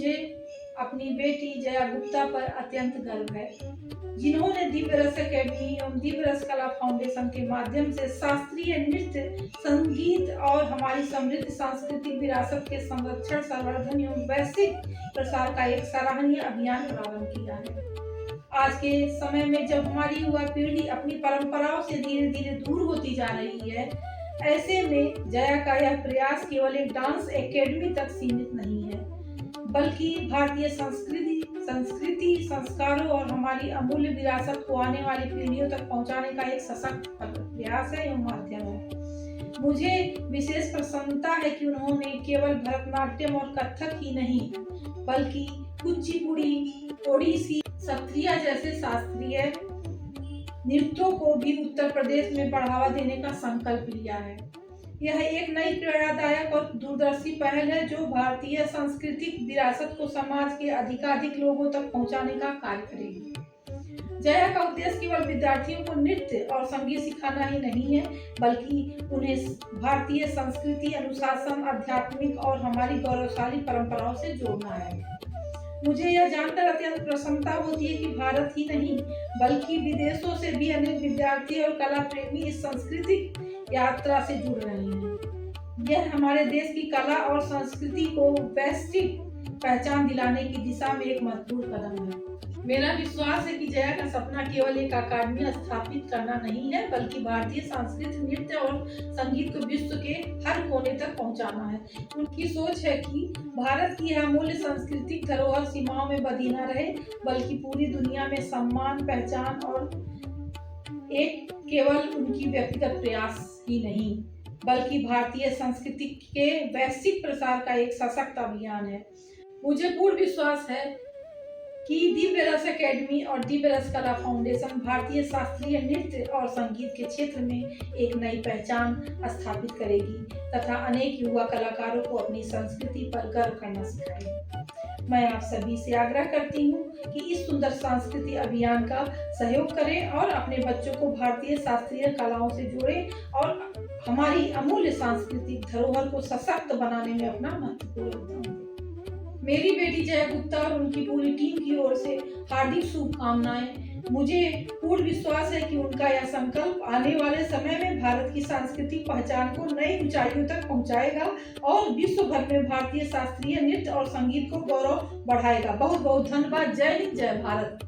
मुझे अपनी बेटी जया गुप्ता पर अत्यंत गर्व है, जिन्होंने दिव्य रस अकेडमी एवं दिव्य रस कला फाउंडेशन के माध्यम से शास्त्रीय नृत्य, संगीत और हमारी समृद्ध सांस्कृतिक विरासत के संरक्षण, संवर्धन एवं वैश्विक प्रसार का एक सराहनीय अभियान प्रारंभ किया है। आज के समय में जब हमारी युवा पीढ़ी अपनी परंपराओं से धीरे धीरे दूर होती जा रही है, ऐसे में जया का यह प्रयास केवल एक डांस एकेडमी तक सीमित नहीं है, बल्कि भारतीय संस्कृति, संस्कारों और हमारी अमूल्य विरासत को आने वाली पीढ़ियों तक पहुंचाने का एक सशक्त प्रयास है एवं माध्यम है। मुझे विशेष प्रसन्नता है कि उन्होंने केवल भरतनाट्यम और कथक ही नहीं, बल्कि कुचिपुड़ी, ओडिसी, सत्रिया जैसे शास्त्रीय नृत्यों को भी उत्तर प्रदेश में बढ़ावा देने का संकल्प लिया है। यह एक नई प्रेरणादायक और दूरदर्शी पहल है जो भारतीय सांस्कृतिक विरासत को समाज के अधिकाधिक लोगों तक पहुंचाने का कार्य करेगी। जया का उद्देश्य केवल विद्यार्थियों को नृत्य और संगीत सिखाना ही नहीं है, बल्कि उन्हें भारतीय संस्कृति, अनुशासन, आध्यात्मिक और हमारी गौरवशाली परंपराओं से जोड़ना है। मुझे यह जानकर अत्यंत प्रसन्नता होती है कि भारत ही नहीं, बल्कि विदेशों से भी अनेक विद्यार्थी और कला प्रेमी इस सांस्कृतिक यात्रा से जुड़ रहे हैं। यह हमारे देश की कला और संस्कृति को वैश्विक पहचान दिलाने की दिशा में एक महत्वपूर्ण कदम है। मेरा विश्वास है कि जया का सपना केवल एक अकादमी स्थापित करना नहीं है, बल्कि भारतीय सांस्कृतिक नृत्य और संगीत को विश्व के हर कोने तक पहुंचाना है। उनकी सोच है कि भारत की यह अमूल्य सांस्कृतिक धरोहर सीमाओं में बंधी न रहे, बल्कि पूरी दुनिया में सम्मान, पहचान और एक केवल उनकी व्यक्तिगत प्रयास ही नहीं, बल्कि भारतीय संस्कृति के वैश्विक प्रसार का एक सशक्त अभियान है। मुझे पूर्ण विश्वास है कि दिव्य रस अकेडमी और दिव्य रस कला फाउंडेशन भारतीय शास्त्रीय नृत्य और संगीत के क्षेत्र में एक नई पहचान स्थापित करेगी तथा अनेक युवा कलाकारों को अपनी संस्कृति पर गर्व करना सिखाएगी। मैं आप सभी से आग्रह करती हूँ कि इस सुंदर सांस्कृतिक अभियान का सहयोग करें और अपने बच्चों को भारतीय शास्त्रीय कलाओं से जोड़ें और हमारी अमूल्य सांस्कृतिक धरोहर को सशक्त बनाने में अपना महत्वपूर्ण योगदान दें। मेरी बेटी जया गुप्ता और उनकी पूरी टीम की ओर से हार्दिक शुभकामनाएं। मुझे पूर्ण विश्वास है कि उनका यह संकल्प आने वाले समय में भारत की सांस्कृतिक पहचान को नई ऊंचाइयों तक पहुंचाएगा और विश्व भर में भारतीय शास्त्रीय नृत्य और संगीत को गौरव बढ़ाएगा। बहुत बहुत धन्यवाद। जय हिंद, जय भारत।